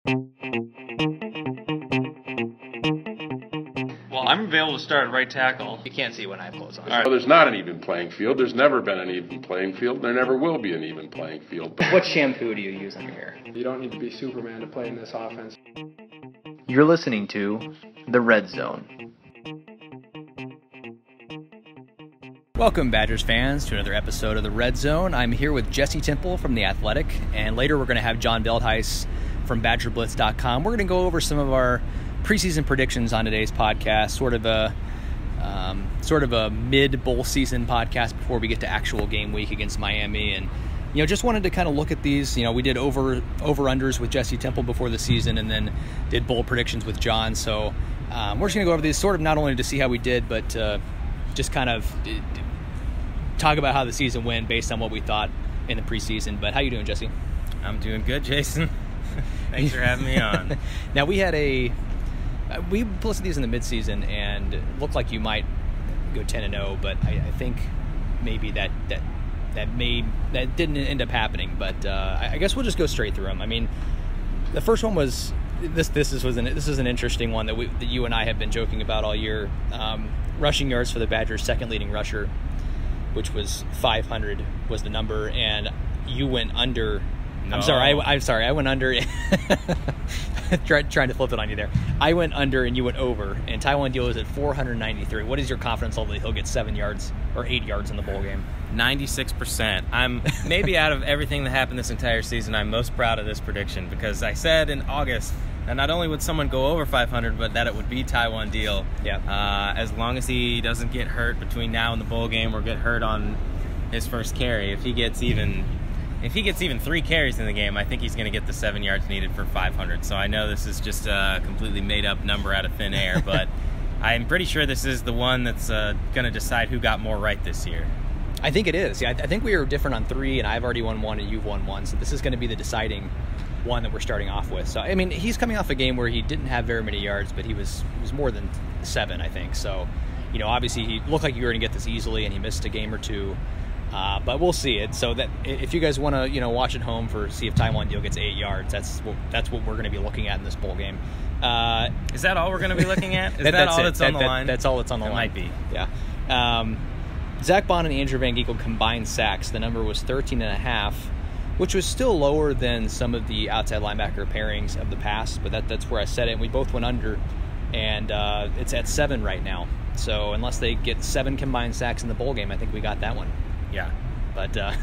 Well, I'm available to start at right tackle. You can't see when I have clothes on. All right. Well, there's not an even playing field. There's never been an even playing field. There never will be an even playing field. What shampoo do you use on your hair? You don't need to be Superman to play in this offense. You're listening to The Red Zone. Welcome, Badgers fans, to another episode of The Red Zone. I'm here with Jesse Temple from The Athletic, and later we're going to have John Veldhuis from badgerblitz.com. We're going to go over some of our preseason predictions on today's podcast, sort of a mid-bowl season podcast before we get to actual game week against Miami. And just wanted to kind of look at these. We did over-unders with Jesse Temple before the season, and then did bowl predictions with John. So we're just going to go over these, sort of not only to see how we did, but just kind of talk about how the season went based on what we thought in the preseason. But how you doing, Jesse? I'm doing good, Jason. Thanks for having me on. Now, we listed these in the midseason, and it looked like you might go 10-0, but I think maybe that didn't end up happening. But I guess we'll just go straight through them. I mean, the first one was this is an interesting one that you and I have been joking about all year. Rushing yards for the Badgers' second leading rusher, which was 500 was the number, and you went under. No. I'm sorry. I went under. Trying to flip it on you there. I went under and you went over, and Taiwan Deal is at 493. What is your confidence level that he'll get 7 yards or 8 yards in the bowl game? 96%. I'm maybe out of everything that happened this entire season, I'm most proud of this prediction, because I said in August that not only would someone go over 500, but that it would be Taiwan Deal. Yeah. As long as he doesn't get hurt between now and the bowl game, or get hurt on his first carry. If he gets even 3 carries in the game, I think he's going to get the 7 yards needed for 500. So I know this is just a completely made-up number out of thin air, but I'm pretty sure this is the one that's going to decide who got more right this year. I think it is. Yeah, I think we were different on 3, and I've already won 1, and you've won 1. So this is going to be the deciding one that we're starting off with. So, I mean, he's coming off a game where he didn't have very many yards, but he was more than 7, I think. So, obviously he looked like you were going to get this easily, and he missed a game or 2. But we'll see it. So that if you guys want to, watch at home see if Taiwan Deal gets 8 yards, that's what we're going to be looking at in this bowl game. Is that all we're going to be looking at? Is that all that's on the line? That's all that's on the line. Might be. Yeah. Zach Bond and Andrew Van Ginkel combined sacks. The number was 13.5, which was still lower than some of the outside linebacker pairings of the past. But that's where I said it. And we both went under, and it's at 7 right now. So unless they get 7 combined sacks in the bowl game, I think we got that one. Yeah, but I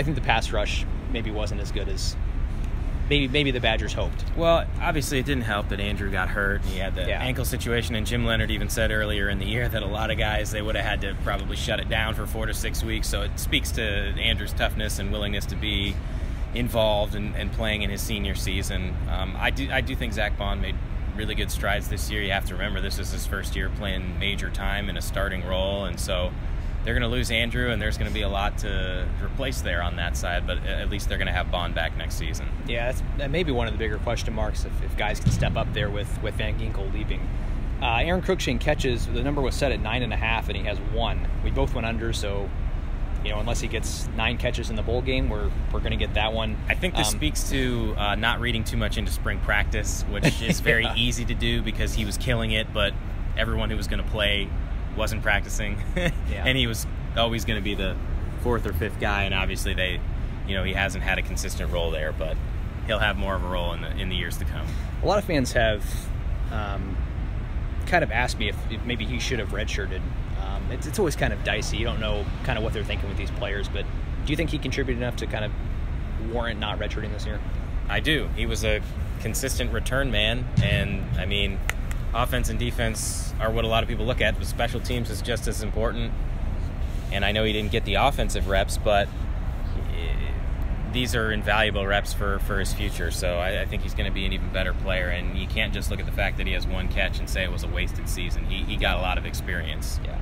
think the pass rush maybe wasn't as good as maybe the Badgers hoped. Well, obviously it didn't help that Andrew got hurt, and he had the ankle situation, and Jim Leonard even said earlier in the year that a lot of guys, they would have had to probably shut it down for 4 to 6 weeks. So it speaks to Andrew's toughness and willingness to be involved and playing in his senior season. I do think Zach Bond made really good strides this year. You have to remember, this is his first year playing major time in a starting role, and so they're going to lose Andrew, and there's going to be a lot to replace there on that side, but at least they're going to have Bond back next season. Yeah, that may be one of the bigger question marks if guys can step up there with Van Ginkel leaving. Aaron Cruikshank catches, the number was set at 9.5, and he has 1. We both went under, so unless he gets 9 catches in the bowl game, we're going to get that one. I think this speaks to not reading too much into spring practice, which is very easy to do because he was killing it, but everyone who was going to play wasn't practicing. And he was always going to be the 4th or 5th guy, and obviously he hasn't had a consistent role there, but he'll have more of a role in the years to come. A lot of fans have kind of asked me if maybe he should have redshirted. It's always kind of dicey. You don't know kind of what they're thinking with these players, but do you think he contributed enough to kind of warrant not redshirting this year? I do. He was a consistent return man, and I mean, offense and defense are what a lot of people look at, but special teams is just as important. And I know he didn't get the offensive reps, but these are invaluable reps for his future. So I think he's going to be an even better player. And you can't just look at the fact that he has 1 catch and say it was a wasted season. He got a lot of experience. Yeah.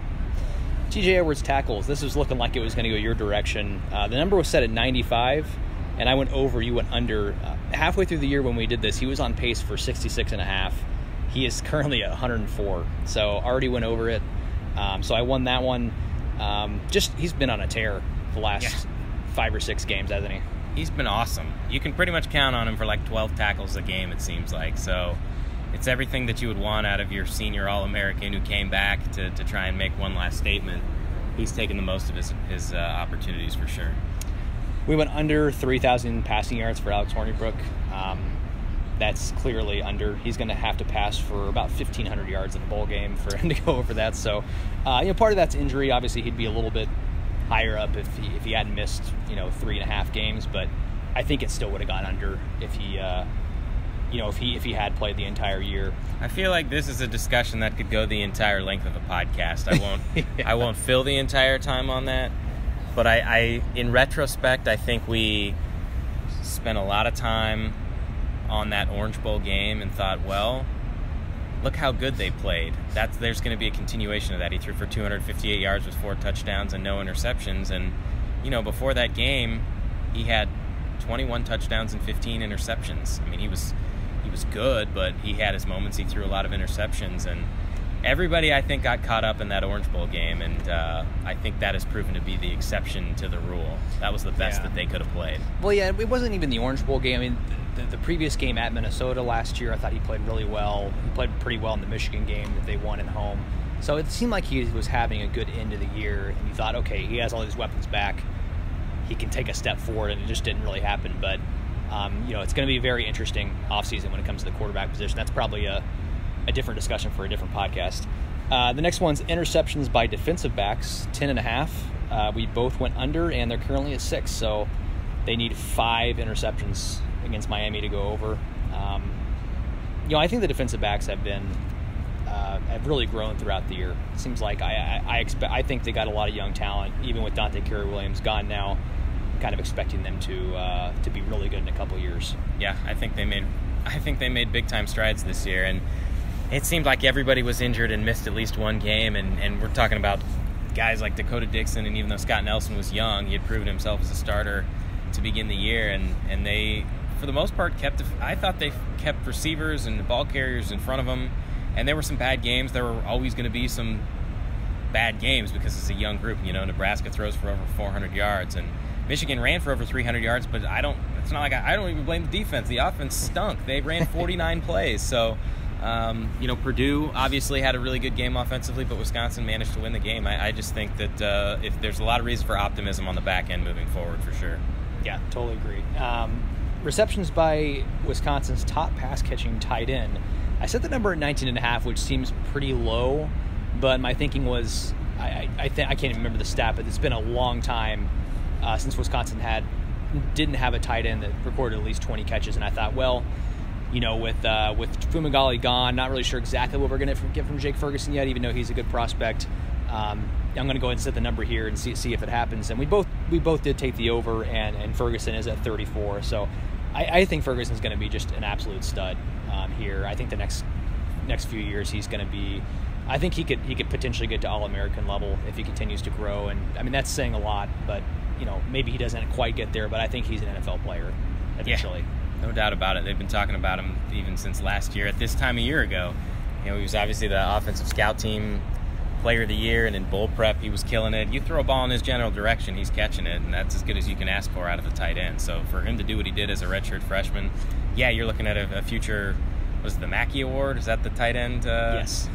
TJ Edwards tackles. This was looking like it was going to go your direction. The number was set at 95, and I went over, you went under. Halfway through the year when we did this, he was on pace for 66.5. He is currently at 104, so already went over it. So I won that one. He's been on a tear the last 5 or 6 games, hasn't he? he's been awesome. You can pretty much count on him for like 12 tackles a game, it seems like. So it's everything that you would want out of your senior All-American who came back to try and make one last statement. He's taken the most of his opportunities for sure. We went under 3,000 passing yards for Alex Hornibrook. That's clearly under. He's going to have to pass for about 1,500 yards in a bowl game for him to go over that. So, part of that's injury. Obviously, he'd be a little bit higher up if he hadn't missed 3.5 games. But I think it still would have gone under if he had played the entire year. I feel like this is a discussion that could go the entire length of a podcast. Yeah. I won't fill the entire time on that. But I in retrospect, I think we spent a lot of time on that Orange Bowl game and thought, well, look how good they played. There's going to be a continuation of that. He threw for 258 yards with 4 touchdowns and no interceptions. And, before that game, he had 21 touchdowns and 15 interceptions. I mean, he was good, but he had his moments. He threw a lot of interceptions. And everybody, I think, got caught up in that Orange Bowl game. And I think that has proven to be the exception to the rule. That was the best that they could have played. Well, yeah, it wasn't even the Orange Bowl game. I mean, the previous game at Minnesota last year, I thought he played really well. He played pretty well in the Michigan game that they won at home. So it seemed like he was having a good end of the year, and you thought, okay, he has all these weapons back. He can take a step forward, and it just didn't really happen. But, it's going to be a very interesting offseason when it comes to the quarterback position. That's probably a different discussion for a different podcast. The next one's interceptions by defensive backs, 10.5. We both went under, and they're currently at 6, so they need 5 interceptions against Miami to go over. I think the defensive backs have really grown throughout the year. It seems like I think they got a lot of young talent, even with Dante Carey-Williams gone now. I'm kind of expecting them to be really good in a couple years. Yeah, I think they made big time strides this year, and it seemed like everybody was injured and missed at least one game, and we're talking about guys like Dakota Dixon, and even though Scott Nelson was young, he had proven himself as a starter to begin the year, and they, for the most part, I thought they kept receivers and ball carriers in front of them, and there were some bad games. There were always going to be some bad games because it's a young group. Nebraska throws for over 400 yards, and Michigan ran for over 300 yards, but it's not like I don't even blame the defense. The offense stunk. They ran 49 plays, so Purdue obviously had a really good game offensively, but Wisconsin managed to win the game. I just think that if there's a lot of reason for optimism on the back end moving forward, for sure. Yeah, totally agree. Receptions by Wisconsin's top pass-catching tight end. I set the number at 19.5, which seems pretty low, but my thinking was, I can't even remember the stat, but it's been a long time since Wisconsin didn't have a tight end that recorded at least 20 catches, and I thought, well, with Fumagalli gone, not really sure exactly what we're going to get from Jake Ferguson yet, even though he's a good prospect. I'm going to go ahead and set the number here and see if it happens. And we both did take the over, and Ferguson is at 34. So I think Ferguson's going to be just an absolute stud here. I think the next few years he's going to be. I think he could potentially get to All-American level if he continues to grow. And I mean, that's saying a lot, but maybe he doesn't quite get there. But I think he's an NFL player eventually. Yeah, no doubt about it. They've been talking about him even since last year. At this time a year ago, he was obviously the offensive scout team player of the year, and in bowl prep he was killing it. You throw a ball in his general direction, he's catching it, and that's as good as you can ask for out of a tight end. So for him to do what he did as a redshirt freshman, you're looking at a future. Was it the Mackey Award? Is that the tight end? Yes.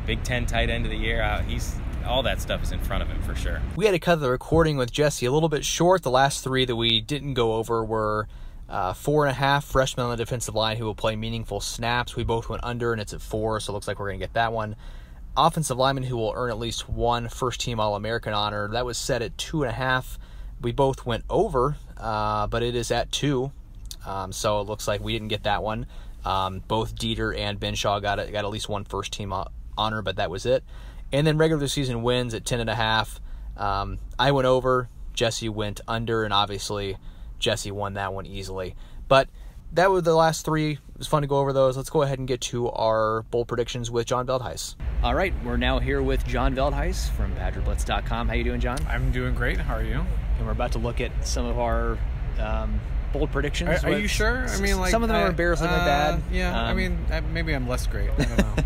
Big Ten tight end of the year. All that stuff is in front of him for sure. We had to cut the recording with Jesse a little bit short. The last 3 that we didn't go over were 4.5 freshmen on the defensive line who will play meaningful snaps. We both went under, and it's at 4, so it looks like we're going to get that one. Offensive lineman who will earn at least one first-team All-American honor. That was set at 2.5. We both went over, but it is at 2, so it looks like we didn't get that one. Both Dieter and Benshaw got at least one first-team honor, but that was it. And then regular season wins at 10.5. I went over, Jesse went under, and obviously Jesse won that one easily. But that were the last 3. It was fun to go over those. Let's go ahead and get to our bowl predictions with John Veldhuis. All right, we're now here with John Veldhuis from madison.com. How you doing, John? I'm doing great. How are you? And we're about to look at some of our bold predictions. Are you sure? I mean, some of them are embarrassingly bad. Yeah, maybe I'm less great. I don't know.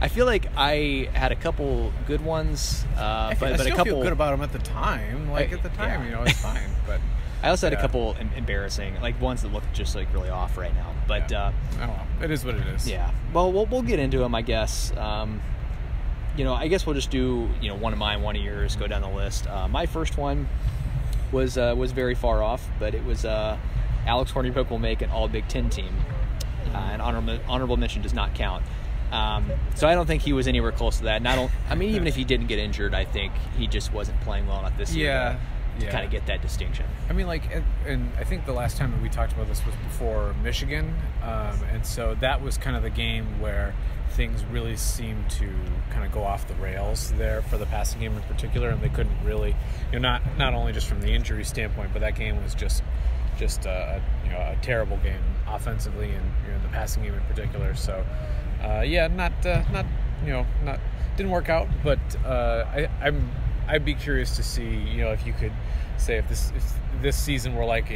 I feel like I had a couple good ones, I but still a couple feel good about them at the time. It's fine. But I also had a couple embarrassing, like ones that look just like really off right now. But oh well, it is what it is. Yeah. Well, we'll get into them, I guess. I guess we'll just do one of mine, one of yours, go down the list. My first one was very far off, but it was Alex Hornibrook will make an All Big Ten team. An honorable mention does not count. So I don't think he was anywhere close to that. And even if he didn't get injured, I think he just wasn't playing well enough this year to kind of get that distinction. I mean, and I think the last time that we talked about this was before Michigan, and so that was kind of the game where things really seemed to kind of go off the rails there for the passing game in particular, and they couldn't really, not only just from the injury standpoint, but that game was just a terrible game offensively and the passing game in particular. So didn't work out, but I'd be curious to see if you could say if this season were like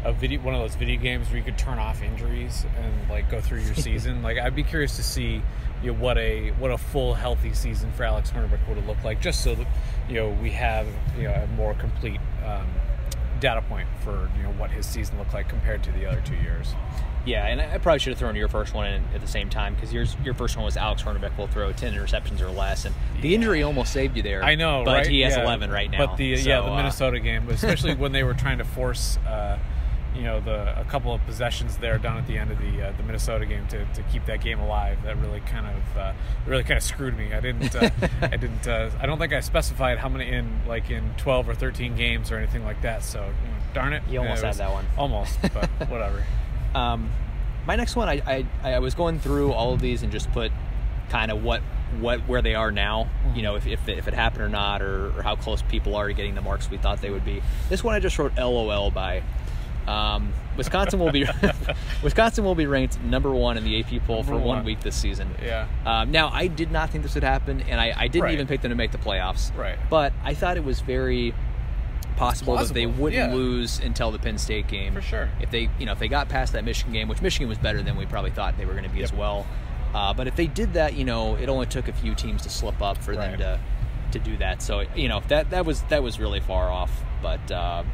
one of those video games where you could turn off injuries and like go through your season. Like I'd be curious to see what a full healthy season for Alex Hornibrook would have looked like, just so that we have a more complete data point for what his season looked like compared to the other 2 years. Yeah, and I probably should have thrown your first one in at the same time, because your first one was Alex Hornibrook will throw 10 interceptions or less, and the injury almost saved you there. I know, but right? he has 11 right now. But the Minnesota game, especially when they were trying to force a couple of possessions there down at the end of the Minnesota game to keep that game alive, that really kind of screwed me. I don't think I specified how many in 12 or 13 games or anything like that. So darn it, you almost had that one. Almost, but whatever. My next one, I was going through all of these and just put kind of where they are now, if it happened or not, or how close people are to getting the marks we thought they would be. This one I just wrote LOL by. Wisconsin will be ranked number 1 in the AP poll for 1 week this season. Yeah. Now I did not think this would happen, and I didn't even pick them to make the playoffs. Right. But I thought it was very possible that they wouldn't lose until the Penn State game. For sure. If they got past that Michigan game, which Michigan was better than we probably thought they were going to be as well. But if they did that, it only took a few teams to slip up for them to do that. So that was really far off. But I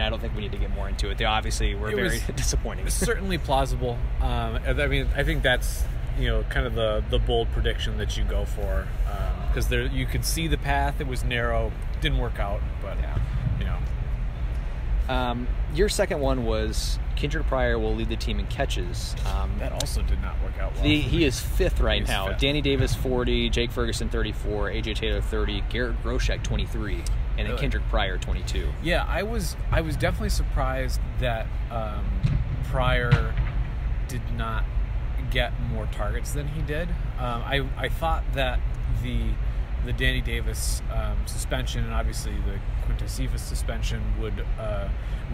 don't think we need to get more into it. They obviously were very disappointing. It's certainly plausible. I think that's kind of the bold prediction that you go for, because you could see the path. It was narrow, didn't work out, but your second one was Kendrick Pryor will lead the team in catches. That also did not work out well. He is 5th right now. 5th. Danny Davis 40, Jake Ferguson 34, AJ Taylor 30, Garrett Groshek 23, and then Kendrick Pryor 22. Yeah, I was definitely surprised that Pryor did not get more targets than he did. I thought that the Danny Davis suspension and obviously the Quintez Cephas suspension would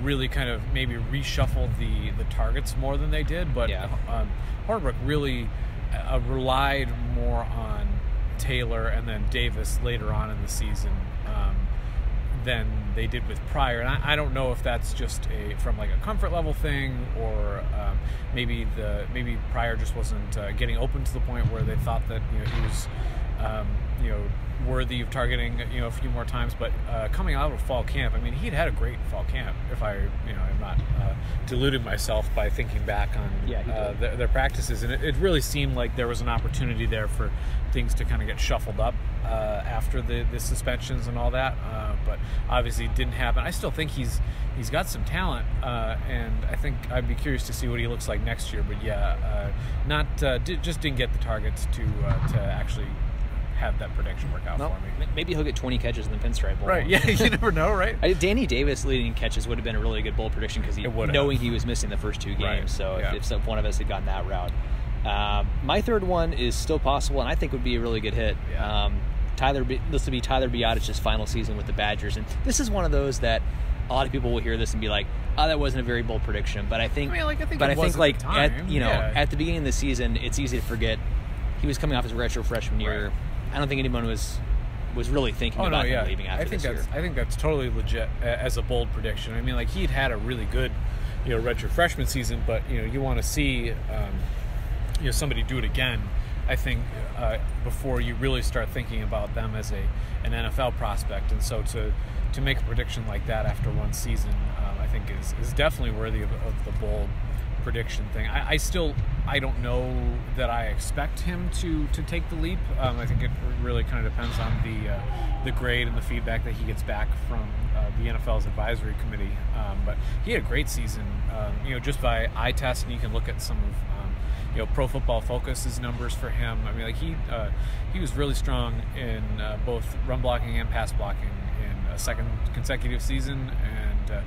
really kind of maybe reshuffle the targets more than they did, but Hornibrook really relied more on Taylor and then Davis later on in the season than they did with Pryor. And I don't know if that's just from a comfort level thing, or maybe Pryor just wasn't getting open to the point where they thought that he was worthy of targeting a few more times. But coming out of fall camp, he'd had a great fall camp, if I'm not deluding myself by thinking back on their practices, and it really seemed like there was an opportunity there for things to kind of get shuffled up after the suspensions and all that, but obviously it didn't happen. I still think he's got some talent, and I think I'd be curious to see what he looks like next year. But just didn't get the targets to actually have that prediction work out for me. Maybe he'll get 20 catches in the Pinstripe Bowl. Right, yeah, you never know, right? Danny Davis leading catches would have been a really good bowl prediction, because knowing he was missing the first 2 games. Right. So if one of us had gone that route. My third one is still possible, and I think would be a really good hit. Yeah. This would be Tyler Biotich's final season with the Badgers, and this is one of those that a lot of people will hear this and be like, "Oh, that wasn't a very bold prediction." But I think at the beginning of the season, it's easy to forget he was coming off his retro freshman year. Right. I don't think anyone was really thinking about him leaving after this year. I think that's totally legit as a bold prediction. He'd had a really good, redshirt freshman season, but you want to see, somebody do it again I think, before you really start thinking about them as an NFL prospect. And so to make a prediction like that after one season, I think is definitely worthy of the bold prediction thing. I don't know that I expect him to take the leap. I think it really kind of depends on the grade and the feedback that he gets back from the NFL's advisory committee. But he had a great season, just by eye test, and you can look at some of Pro Football Focus's numbers for him. I mean, like he was really strong in both run blocking and pass blocking in a second consecutive season, and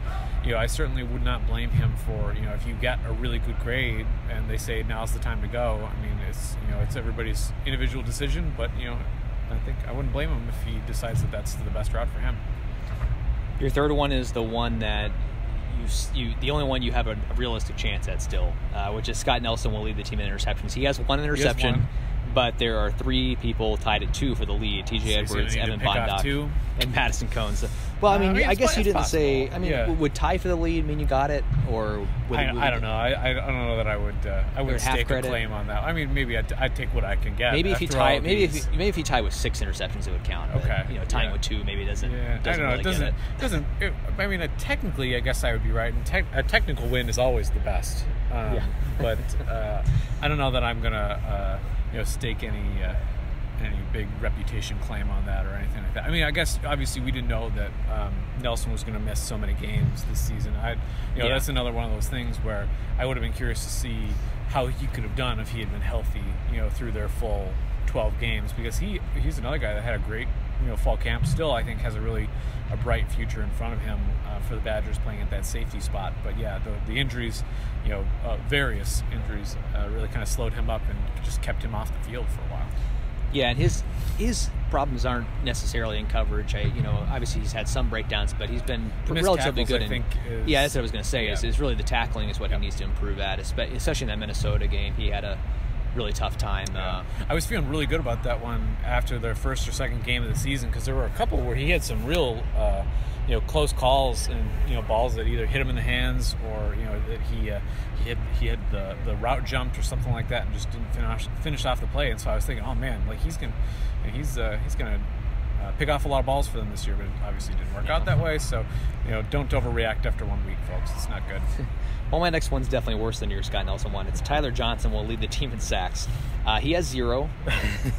I certainly would not blame him for if you get a really good grade and they say now's the time to go. I mean, it's everybody's individual decision, but I think I wouldn't blame him if he decides that that's the best route for him. Your third one is the one that the only one you have a realistic chance at still, which is Scott Nelson will lead the team in interceptions. He has one interception, but there are three people tied at 2 for the lead: T.J. Edwards, Evan Bondock, and Madison Cones. Well, I mean, I guess you didn't say. I mean, would tie for the lead mean you got it, or I don't know. I don't know that I would stake a claim on that. I mean, maybe I'd take what I can get. Maybe if you tie, if you tie with 6 interceptions, it would count. But, okay. Tying with 2 maybe doesn't. I don't know. Really I mean, technically, I guess I would be right. And a technical win is always the best. But I don't know that I'm gonna stake any big reputation claim on that or anything like that. I mean, I guess obviously we didn't know that Nelson was going to miss so many games this season. That's another one of those things where I would have been curious to see how he could have done if he had been healthy, through their full 12 games, because he's another guy that had a great fall camp. Still, I think has a bright future in front of him for the Badgers playing at that safety spot. But yeah, the injuries, various injuries, really kind of slowed him up and just kept him off the field for a while. Yeah, and his problems aren't necessarily in coverage. Obviously he's had some breakdowns, but he's been relatively good. That's what I was going to say. Is really the tackling is what he needs to improve at, especially in that Minnesota game. He had a really tough time. I was feeling really good about that one after their first or second game of the season, because there were a couple where he had some real close calls and balls that either hit him in the hands or that he had the route jumped or something like that and just didn't finish off the play. And so I was thinking, oh man, like he's gonna pick off a lot of balls for them this year, but it obviously didn't work out that way. So don't overreact after 1 week, folks. It's not good. Well, my next one's definitely worse than your Scott Nelson one. It's Tyler Johnson will lead the team in sacks. He has 0.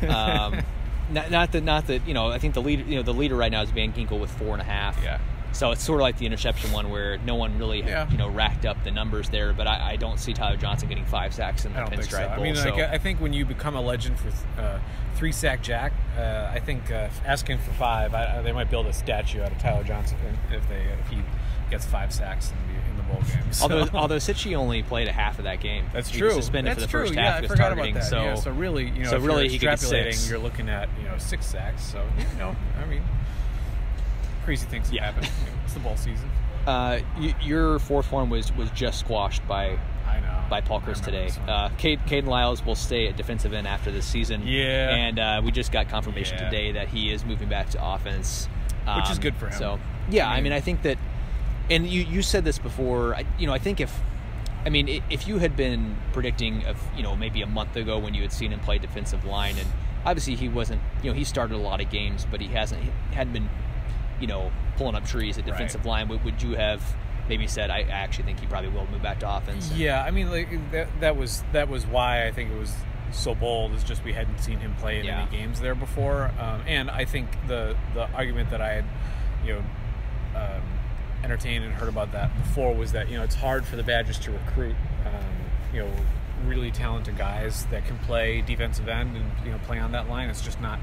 Not that I think the leader right now is Van Ginkel with 4.5. Yeah. So it's sort of like the interception one where no one really racked up the numbers there, but I don't see Tyler Johnson getting 5 sacks in the Pinstripe Bowl. I mean, I think when you become a legend for 3-sack Jack, I think asking for 5, they might build a statue out of Tyler Johnson if he gets 5 sacks in the bowl game. So. Although Sitchy only played a half of that game. That's he true. was suspended for the first half because targeting. About that. So really, if really you're he could get 6. You're looking at 6 sacks. So I mean. Crazy things happen. It's the bowl season. Your fourth one was just squashed by Paul Chryst today. Caden Lyles will stay at defensive end after this season. Yeah. And we just got confirmation today that he is moving back to offense. Which is good for him. So, I mean, I think that, and you said this before, I think if you had been predicting maybe a month ago when you had seen him play defensive line, and obviously he wasn't, he started a lot of games, but he hadn't been, pulling up trees at defensive line, would you have maybe said, I actually think he probably will move back to offense? Yeah, I mean, like that was why I think it was so bold, is just we hadn't seen him play in any games there before. And I think the argument that I had, entertained and heard about that before was that, it's hard for the Badgers to recruit, really talented guys that can play defensive end and, play on that line. It's just not,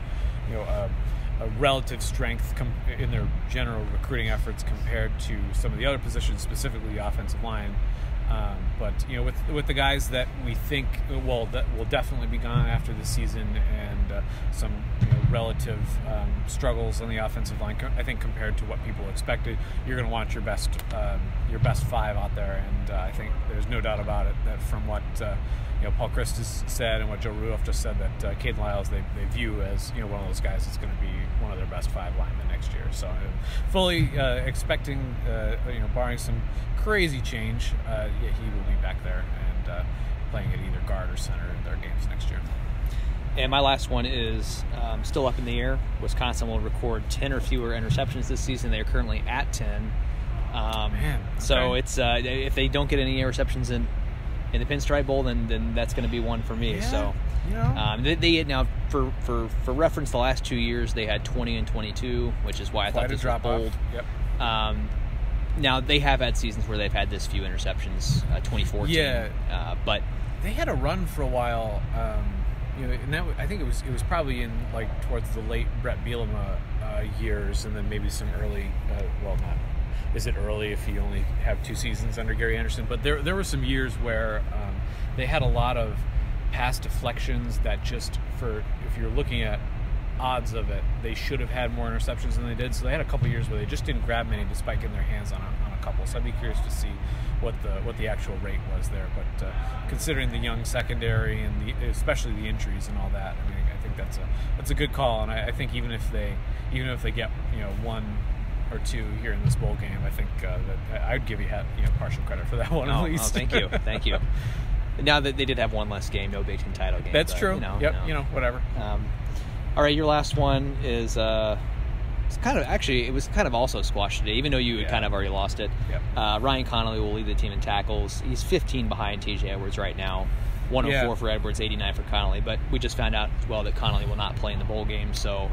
a relative strength in their general recruiting efforts compared to some of the other positions, specifically the offensive line. But with the guys that we think that will definitely be gone after this season, and some relative struggles on the offensive line, I think compared to what people expected, you're going to want your best 5 out there. And I think there's no doubt about it that from what Paul Chryst has said and what Joe Rudolph just said, that Caden Lyles they view as one of those guys that's going to be one of their best 5 linemen next year. So fully expecting, barring some crazy change, he will be back there and playing at either guard or center in their games next year. And my last one is still up in the air. Wisconsin will record 10 or fewer interceptions this season. They are currently at 10. Man, okay. So it's if they don't get any interceptions in the Pinstripe Bowl, then that's going to be one for me. Yeah, so they now for reference, the last 2 years they had 20 and 22, which is why I thought this was bold. Yep. Now they have had seasons where they've had this few interceptions. 2014. Yeah. But they had a run for a while. And that, I think it was probably in towards the late Brett Bielema years, and then maybe some early. Not. Is it early if you only have 2 seasons under Gary Anderson? But there were some years where they had a lot of pass deflections that just if you're looking at odds of it, they should have had more interceptions than they did. So they had a couple years where they just didn't grab many despite getting their hands on a couple. So I'd be curious to see what the actual rate was there. But considering the young secondary and especially the injuries and all that, I mean, I think that's a good call. And I think even if they get 1 or 2 here in this bowl game, I think that I'd give you partial credit for that one at least. Thank you. Now that they did have one less game, no Big Ten title game. That's true. Whatever. All right, your last one is it was kind of also squashed today, even though you had kind of already lost it. Yep. Ryan Connolly will lead the team in tackles. He's 15 behind TJ Edwards right now. 104 for Edwards, 89 for Connolly. But we just found out as well that Connolly will not play in the bowl game, so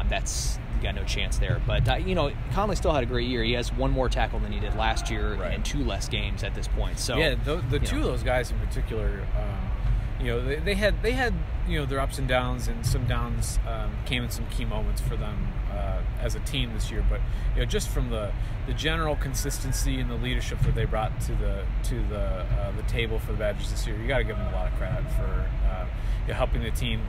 that's got no chance there. But Connolly still had a great year. He has 1 more tackle than he did last year and 2 less games at this point. So the 2 of those guys in particular, they had their ups and downs, and some downs came in some key moments for them as a team this year. But just from the general consistency and the leadership that they brought to the table for the Badgers this year, you got to give them a lot of credit for helping the team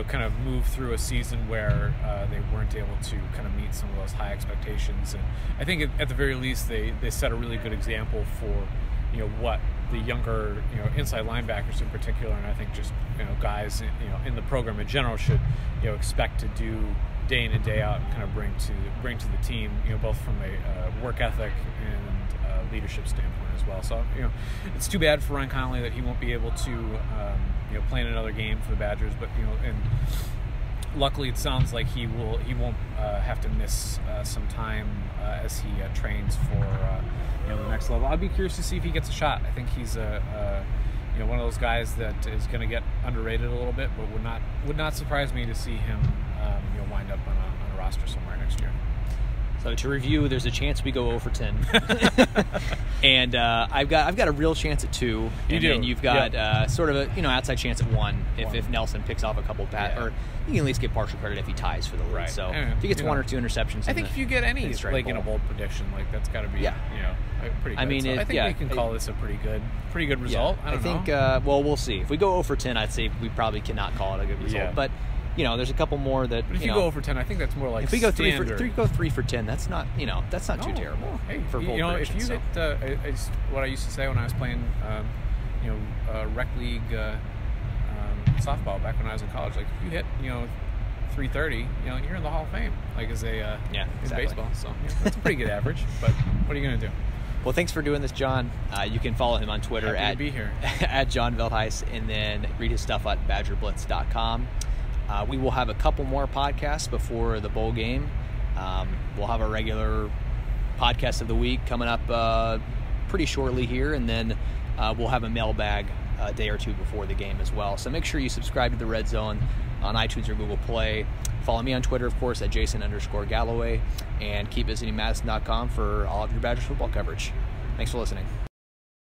kind of move through a season where they weren't able to kind of meet some of those high expectations. And I think at the very least they set a really good example for what the younger inside linebackers in particular, and I think just guys in the program in general should expect to do day in and day out and kind of bring to the team, both from a work ethic and leadership standpoint as well. So it's too bad for Ryan Connolly that he won't be able to play in another game for the Badgers, but and luckily it sounds like he won't have to miss some time as he trains for the next level. I'd be curious to see if he gets a shot. I think he's one of those guys that is going to get underrated a little bit, but would not surprise me to see him wind up on a roster somewhere next year. So to review, there's a chance we go 0 for 10, and I've got a real chance at 2, and then you've got sort of a outside chance at 1 if Nelson picks off a couple or you can at least get partial credit if he ties for the lead. Right. So if he gets 1 or 2 interceptions, I think if you get any in a bold prediction, that's got to be pretty good. I mean, so I think we can call this a pretty good result. I think we'll see. If we go 0 for 10, I'd say we probably cannot call it a good result, but. There's a couple more that. But if you go 0 for 10, I think that's more like. If we go 3 for 10, that's not too terrible. Hey, for bold if you hit what I used to say when I was playing, rec league softball back when I was in college, if you hit 330, you're in the Hall of Fame, in baseball. So that's a pretty good average. But what are you gonna do? Well, thanks for doing this, John. You can follow him on Twitter at John Veldhuis, and then read his stuff at madison.com. We will have a couple more podcasts before the bowl game. We'll have a regular podcast of the week coming up pretty shortly here, and then we'll have a mailbag a day or 2 before the game as well. So make sure you subscribe to the Red Zone on iTunes or Google Play. Follow me on Twitter, of course, at Jason_Galloway, and keep visiting madison.com for all of your Badgers football coverage. Thanks for listening.